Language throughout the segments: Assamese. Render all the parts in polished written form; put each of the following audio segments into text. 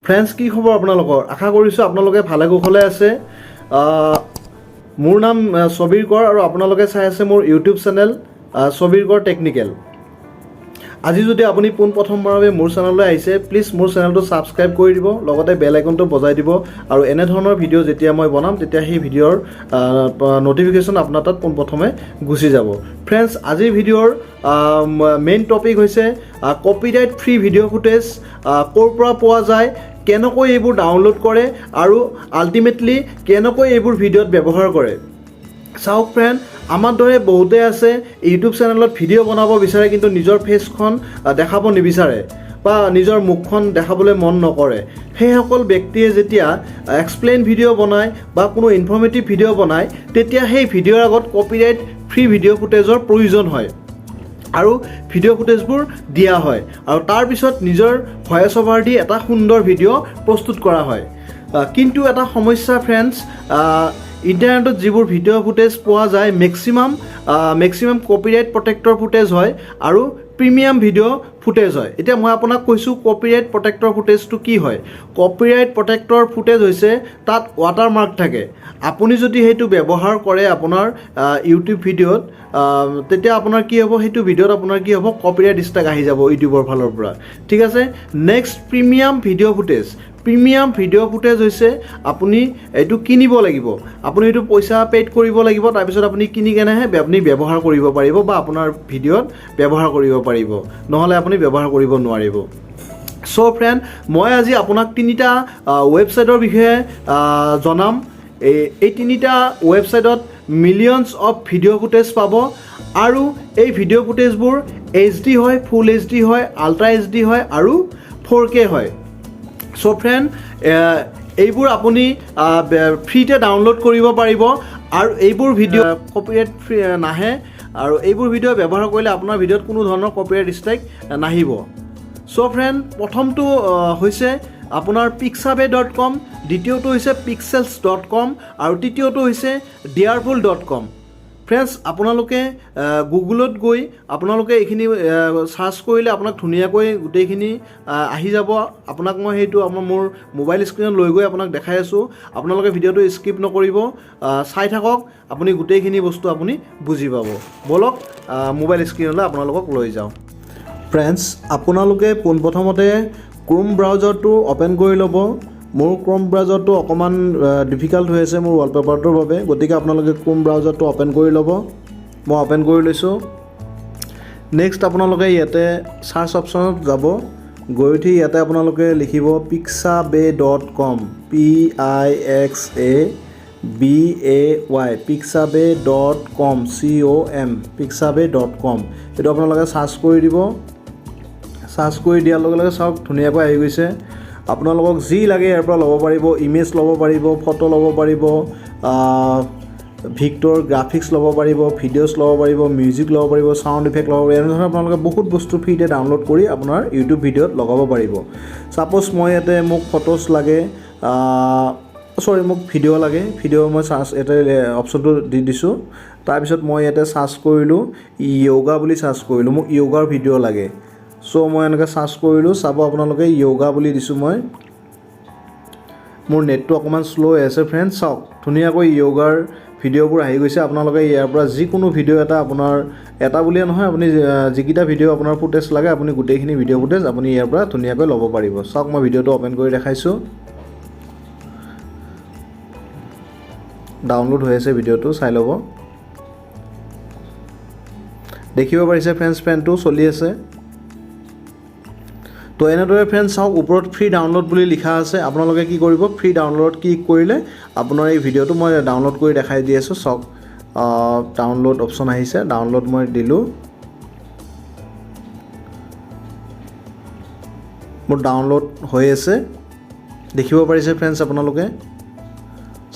ফ্ৰেণ্ডছ কি খবৰ আপোনালোকৰ আশা কৰিছোঁ আপোনালোকে ভালে কুশলে আছে মোৰ নাম ছবিৰ কৰ আৰু আপোনালোকে চাই আছে মোৰ ইউটিউব চেনেল ছবিৰ কৰ টেকনিকেল আজি যদি আপুনি পোনপ্ৰথমবাৰৰ বাবে মোৰ চেনেললৈ আহিছে প্লিজ মোৰ চেনেলটো ছাবস্ক্ৰাইব কৰি দিব লগতে বেল আইকনটো বজাই দিব আৰু এনে ধৰণৰ ভিডিঅ' যেতিয়া মই বনাম তেতিয়া সেই ভিডিঅ'ৰ নটিফিকেশ্যন আপোনাৰ তাত পোনপ্ৰথমে গুচি যাব ফ্ৰেণ্ডছ আজিৰ ভিডিঅ'ৰ মেইন টপিক হৈছে কপিৰাইট ফ্ৰী ভিডিঅ' ফুটেজ ক'ৰ পৰা পোৱা যায় কেনেকৈ এইবোৰ ডাউনলোড কৰে আৰু আল্টিমেটলি কেনেকৈ এইবোৰ ভিডিঅ'ত ব্যৱহাৰ কৰে চাওক ফ্ৰেণ্ড আমাৰ দৰে বহুতে আছে ইউটিউব চেনেলত ভিডিঅ' বনাব বিচাৰে কিন্তু নিজৰ ফেচখন দেখাব নিবিচাৰে বা নিজৰ মুখখন দেখাবলৈ মন নকৰে সেইসকল ব্যক্তিয়ে যেতিয়া এক্সপ্লেইন ভিডিঅ' বনায় বা কোনো ইনফৰ্মেটিভ ভিডিঅ' বনায় তেতিয়া সেই ভিডিঅ'ৰ আগত কপিৰাইট ফ্ৰী ভিডিঅ' ফুটেজৰ প্ৰয়োজন হয় আৰু ভিডিঅ' ফুটেজবোৰ দিয়া হয় আৰু তাৰপিছত নিজৰ ভয়েছ অভাৰ দি এটা সুন্দৰ ভিডিঅ' প্ৰস্তুত কৰা হয় কিন্তু এটা সমস্যা ফ্ৰেণ্ডছ ইণ্টাৰনেটত যিবোৰ ভিডিঅ' ফুটেজ পোৱা যায় মেক্সিমাম কপিৰাইট প্ৰটেক্টৰ ফুটেজ হয় আৰু প্ৰিমিয়াম ভিডিঅ' ফুটেজ হয় এতিয়া মই আপোনাক কৈছোঁ কপিৰাইট প্ৰটেক্টৰ ফুটেজটো কি হয় কপিৰাইট প্ৰটেক্টৰ ফুটেজ হৈছে তাত ৱাটাৰমাৰ্ক থাকে আপুনি যদি সেইটো ব্যৱহাৰ কৰে আপোনাৰ ইউটিউব ভিডিঅ'ত তেতিয়া আপোনাৰ কি হ'ব সেইটো ভিডিঅ'ত আপোনাৰ কি হ'ব কপিৰাইট ষ্ট্ৰাইক আহি যাব ইউটিউবৰ ফালৰ পৰা ঠিক আছে নেক্সট প্ৰিমিয়াম ভিডিঅ' ফুটেজ হৈছে আপুনি এইটো কিনিব লাগিব আপুনি এইটো পইচা পেইড কৰিব লাগিব তাৰপিছত আপুনি কিনি কেনেহে আপুনি ব্যৱহাৰ কৰিব পাৰিব বা আপোনাৰ ভিডিঅ'ত ব্যৱহাৰ কৰিব পাৰিব নহ'লে আপুনি ব্যৱহাৰ কৰিব নোৱাৰিব চ' ফ্ৰেণ্ড মই আজি আপোনাক তিনিটা ৱেবছাইটৰ বিষয়ে জনাম এই তিনিটা ৱেবছাইটত মিলিয়নছ অফ ভিডিঅ' ফুটেজ পাব আৰু এই ভিডিঅ' ফুটেজবোৰ HD হয় ফুল HD হয় আল্ট্ৰা HD হয় আৰু 4K হয় চ' ফ্ৰেণ্ড এইবোৰ আপুনি ফ্ৰীতে ডাউনলোড কৰিব পাৰিব আৰু এইবোৰ ভিডিঅ' কপিৰাইট ফ্ৰী নাহে আৰু এইবোৰ ভিডিঅ' ব্যৱহাৰ কৰিলে আপোনাৰ ভিডিঅ'ত কোনো ধৰণৰ কপিৰাইট ষ্ট্ৰাইক নাহিব চ' ফ্ৰেণ্ড প্ৰথমটো হৈছে আপোনাৰ pixabay.com দ্বিতীয়টো হৈছে pixels.com আৰু তৃতীয়টো হৈছে dearful.com ফ্ৰেণ্ডছ আপোনালোকে গুগলত গৈ আপোনালোকে এইখিনি চাৰ্চ কৰিলে আপোনাক ধুনীয়াকৈ গোটেইখিনি আহি যাব আপোনাক মই সেইটো মোৰ মোবাইল স্ক্ৰীনত লৈ গৈ আপোনাক দেখাই আছোঁ আপোনালোকে ভিডিঅ'টো স্কিপ নকৰিব চাই থাকক আপুনি গোটেইখিনি বস্তু আপুনি বুজি পাব বলক মোবাইল স্ক্ৰীনলৈ আপোনালোকক লৈ যাওঁ ফ্ৰেণ্ডছ আপোনালোকে পোনপ্ৰথমতে ক্ৰোম ব্ৰাউজাৰটো অ'পেন কৰি ল'ব মোৰ ক্ৰোম ব্ৰাউজাৰটো অকণমান ডিফিকাল্ট হৈ আছে মোৰ ৱালপেপাৰটোৰ বাবে গতিকে আপোনালোকে ক্ৰোম ব্ৰাউজাৰটো অ'পেন কৰি ল'ব মই অ'পেন কৰি লৈছোঁ নেক্সট আপোনালোকে ইয়াতে চাৰ্চ অপশ্যনত যাব গৈ উঠি ইয়াতে আপোনালোকে লিখিব pixabay.com PIXABAY pixabay.com pixabay.com এইটো আপোনালোকে চাৰ্চ কৰি দিব চাৰ্চ কৰি দিয়াৰ লগে লগে চাওক ধুনীয়াকৈ আহি গৈছে আপোনালোকক যি লাগে ইয়াৰ পৰা ল'ব পাৰিব ইমেজ ল'ব পাৰিব ফটো ল'ব পাৰিব ভিক্টৰ গ্ৰাফিক্স ল'ব পাৰিব ভিডিঅ'ছ ল'ব পাৰিব মিউজিক ল'ব পাৰিব চাউণ্ড ইফেক্ট ল'ব পাৰিব এনেধৰণৰ আপোনালোকে বহুত বস্তু ফ্ৰীতে ডাউনলোড কৰি আপোনাৰ ইউটিউব ভিডিঅ'ত লগাব পাৰিব ছাপ'জ মই ইয়াতে মোক ফটোছ লাগে মোক ভিডিঅ' লাগে ভিডিঅ' মই চাৰ্চ ইয়াতে অপশ্যনটো দি দিছোঁ তাৰপিছত মই ইয়াতে চাৰ্চ কৰিলোঁ য়োগা বুলি চাৰ্চ কৰিলোঁ মোক য়োগাৰ ভিডিঅ' লাগে চ' মই এনেকৈ চাৰ্চ কৰিলোঁ চাব আপোনালোকে য়োগা বুলি দিছোঁ মই মোৰ নেটটো অকণমান শ্ল' হৈ আছে ফ্ৰেণ্ড চাওক ধুনীয়াকৈ য়োগাৰ ভিডিঅ'বোৰ আহি গৈছে আপোনালোকে ইয়াৰ পৰা যিকোনো ভিডিঅ' আপোনাৰ এটা বুলিয়ে নহয় আপুনি যিকেইটা ভিডিঅ' আপোনাৰ ফুটেজ লাগে আপুনি গোটেইখিনি ভিডিঅ' ফুটেজ আপুনি ইয়াৰ পৰা ধুনীয়াকৈ ল'ব পাৰিব চাওক মই ভিডিঅ'টো অ'পেন কৰি দেখাইছোঁ ডাউনলোড হৈ আছে ভিডিঅ'টো চাই ল'ব দেখিব পাৰিছে ফ্ৰেণ্ডছ ফেনটো চলি আছে তো এনেদৰে ফ্ৰেণ্ডছ চাওক ওপৰত ফ্ৰী ডাউনলোড বুলি লিখা আছে আপোনালোকে কি কৰিব ফ্ৰী ডাউনলোড ক্লিক কৰিলে আপোনাৰ এই ভিডিঅ'টো মই ডাউনলোড কৰি দেখাই দি আছোঁ চাওক ডাউনলোড অপশ্যন আহিছে ডাউনলোড মই দিলোঁ মোৰ ডাউনলোড হৈ আছে দেখিব পাৰিছে ফ্ৰেণ্ডছ আপোনালোকে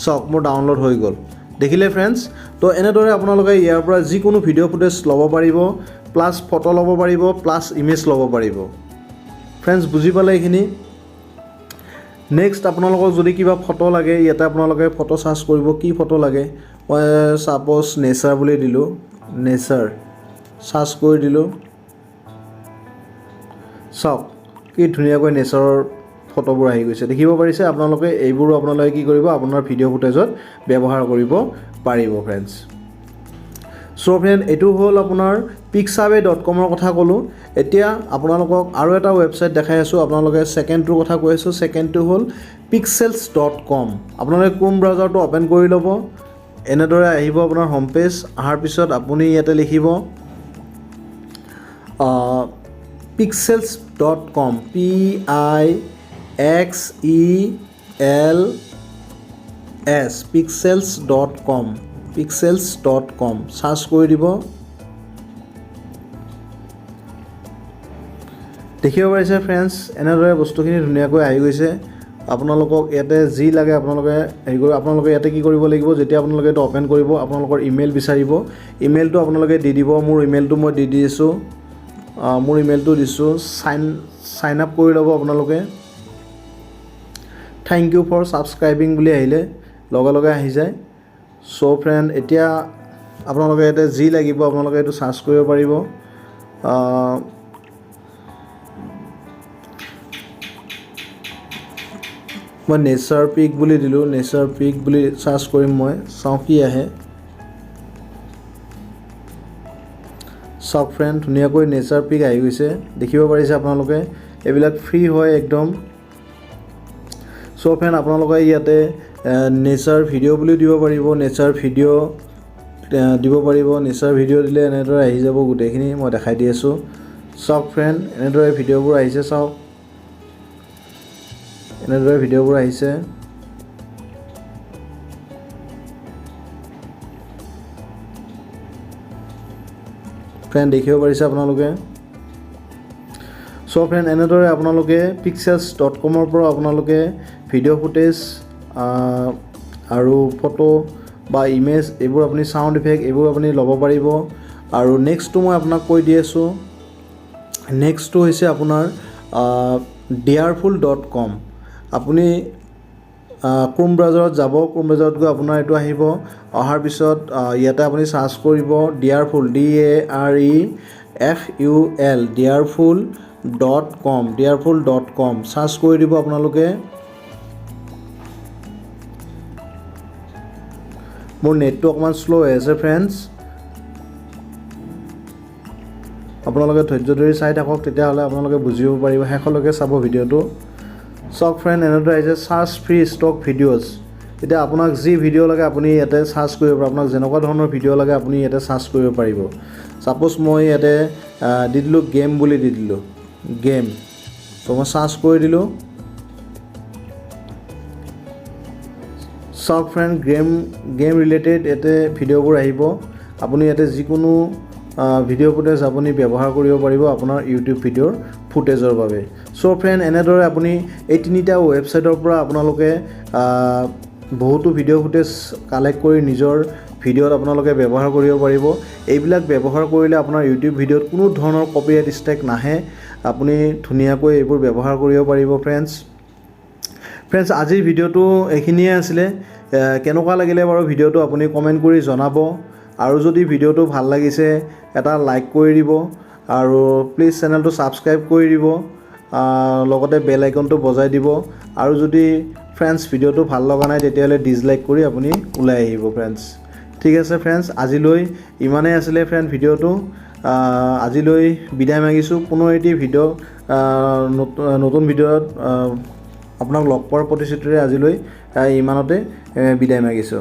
চাওক মোৰ ডাউনলোড হৈ গ'ল দেখিলে ফ্ৰেণ্ডছ তো এনেদৰে আপোনালোকে ইয়াৰ পৰা যিকোনো ভিডিঅ' ফুটেজ ল'ব পাৰিব প্লাছ ফটো ল'ব পাৰিব প্লাছ ইমেজ ল'ব পাৰিব ফ্ৰেণ্ডছ বুজি পালে এইখিনি নেক্সট আপোনালোকক যদি কিবা ফটো লাগে ইয়াতে আপোনালোকে ফটো চাৰ্চ কৰিব কি ফটো লাগে মই ছাপ'জ নেচাৰ বুলি দিলোঁ নেচাৰ চাৰ্চ কৰি দিলোঁ চাওক কি ধুনীয়াকৈ নেচাৰৰ ফটোবোৰ আহি গৈছে দেখিব পাৰিছে আপোনালোকে এইবোৰো আপোনালোকে কি কৰিব আপোনাৰ ভিডিঅ' ফুটেজত ব্যৱহাৰ কৰিব পাৰিব ফ্ৰেণ্ডছ সো ফ্ৰেণ্ড এটো হ'ল আপোনাৰ pixabay.com ৰ কথা ক'লো এতিয়া আপোনালোকক আৰু এটা ৱেবছাইট দেখাই আছো আপোনালোকে সেকেন্ডটোৰ কথা কৈ আছো সেকেন্ডটো হ'ল pixels.com আপোনালোকে ক্ৰোম ব্ৰাউজাৰটো ওপেন কৰি ল'ব এনেদৰে আহিব আপোনাৰ হোম পেজ আহাৰ পিছত আপুনি ইয়াতে লিখিব pixels.com pixels pixels.com সাৰ্চ কৰি দিব দেখিব পাৰিছে ফ্ৰেণ্ডছ এনেদৰে বস্তুখিনি ধুনীয়াকৈ আহি গৈছে আপোনালোকক ইয়াতে যি লাগে আপোনালোকে হেৰি কৰিব আপোনালোকে ইয়াতে কি কৰিব লাগিব যেতিয়া আপোনালোকে এটা ওপেন কৰিব আপোনালোকৰ ইমেইল বিচাৰিব ইমেইলটো আপোনালোকে দি দিব মোৰ ইমেইলটো মই দি দিছো মোৰ ইমেইলটো দিছো সাইন আপ কৰি ল'ব আপোনালোকে থ্যাংক ইউ ফৰ সাবস্ক্ৰাইবিং বুলি আহিলে লগে লগে আহি যায় সো ফ্ৰেণ্ড এতিয়া আপোনালোকে ইয়াতে যি লাগিব আপোনালোকে এটো সাৰ্চ কৰিব পাৰিব মই নেচাৰ পিক বুলি দিলো নেচাৰ পিক বুলি সাৰ্চ কৰিম মই চাও কি আহে সব ফ্ৰেণ্ড ধুনীয়াকৈ নেচাৰ পিক আহি গৈছে দেখিব পাৰিছে আপোনালোকে এইবিলাক ফ্ৰী হয় একদম সো ফ্ৰেণ্ড আপোনালোকে ইয়াতে নেচাৰ ভিডিঅ' বুলি দিব পাৰিব নেচাৰ ভিডিঅ' দিব পাৰিব নেচাৰ ভিডিঅ' দিলে এনেদৰে আহি যাব গুটেখিনি মই দেখাই দি আছো সব ফ্ৰেণ্ড এনেদৰে ভিডিঅ'বোৰ আহিছে চাওক এনেদৰে ভিডিঅ'বোৰ আহিছে ফ্ৰেণ্ড দেখিব পাৰিছে আপোনালোকে সো ফ্ৰেণ্ড এনেদৰে আপোনালোকে pixels.com ৰ পৰা আপোনালোকে ভিডিঅ' ফুটেজ আৰু ফটো বা ইমেজ এইবোৰ আপুনি সাউন্ড ইফেক্ট এইবোৰ আপুনি ল'ব পাৰিব আৰু নেক্সটটো মই আপোনাক কৈ দি আছো নেক্সটটো হৈছে আপোনাৰ dareful.com আপুনি ক্ৰোম ব্ৰাউজাৰত যাব ক্ৰোম ব্ৰাউজাৰত গৈ আপোনাৰ এটো আহিব অহাৰ পিছত ইয়াতে আপুনি সাৰ্চ কৰিব dareful dareful.com সাৰ্চ কৰি দিব আপোনালোকে মোৰ নেটটো অকমান স্লো হৈ আছে ফ্ৰেণ্ডছ আপোনালোকে ধৈৰ্য ধৰি চাই থাকক তেতিয়া হলে আপোনালোকে বুজিব পাৰিব হেকলৈকে চাব ভিডিঅ'টো সব ফ্ৰেণ্ড এনেদৰে আহিছে সাৰ্চ ফ্ৰী ষ্টক ভিডিঅ'জ এতিয়া আপোনাক যি ভিডিঅ' লাগে আপুনি ইয়াতে সার্চ কৰিব পাৰিব আপোনাক যেনেকুৱা ধৰণৰ ভিডিঅ' লাগে আপুনি ইয়াতে সাৰ্চ কৰিব পাৰিব সাপোজ মই ইয়াতে দি দিলো গেম বুলি দি দিলো গেম তো মই সার্চ কৰি দিলো সব ফ্ৰেণ্ড গেম ৰিলেটেড এতে ভিডিঅ'বোৰ আহিব আপুনি ইয়াতে যিকোনো ভিডিঅ' ফুটেজ আপুনি ব্যৱহাৰ কৰিব পাৰিব আপোনাৰ ইউটিউব ভিডিঅ'ৰ ফুটেজৰ বাবে সো ফ্ৰেণ্ড এনেদৰে আপুনি এই তিনিটা ৱেবছাইটৰ পৰা আপোনালোকে বহুতো ভিডিঅ' ফুটেজ কালেক্ট কৰি নিজৰ ভিডিঅ'ত আপোনালোকে ব্যৱহাৰ কৰিব পাৰিব এইবিলাক ব্যৱহাৰ কৰিলে আপোনাৰ ইউটিউব ভিডিঅ'ত কোনো ধৰণৰ কপিৰাইট ষ্ট্ৰাইক নাহে আপুনি ধুনীয়াকৈ এইবোৰ ব্যৱহাৰ কৰিব পাৰিব ফ্ৰেণ্ডছ আজিৰ ভিডিঅ'টো এইখিনিয়ে আছিলে কেনেকুৱা লাগিলে বাৰু ভিডিঅ'টো আপুনি কমেন্ট কৰি জনাব আৰু যদি ভিডিঅ'টো ভাল লাগিছে এটা লাইক কৰি দিব আৰু প্লিজ চেনেলটো সাবস্ক্ৰাইব কৰি দিব লগতে বেল আইকনটো বজাই দিব আৰু যদি ফ্ৰেণ্ডছ ভিডিঅ'টো ভাল লগা নাই তেতিয়ালে ডিসলাইক কৰি আপুনি উলাই আহিব ফ্ৰেণ্ডছ ঠিক আছে ফ্ৰেণ্ডছ আজিলৈ ইমানেই আছিলে ফ্ৰেণ্ড ভিডিঅ'টো আজিলৈ বিদায় মাগিছো পুনৰ এটি ভিডিঅ' নতুন ভিডিঅ'ত আপোনাক লগ পোৱাৰ প্ৰতিশ্ৰুতিৰে আজিলৈ ইমানতে বিদায় মাগিছো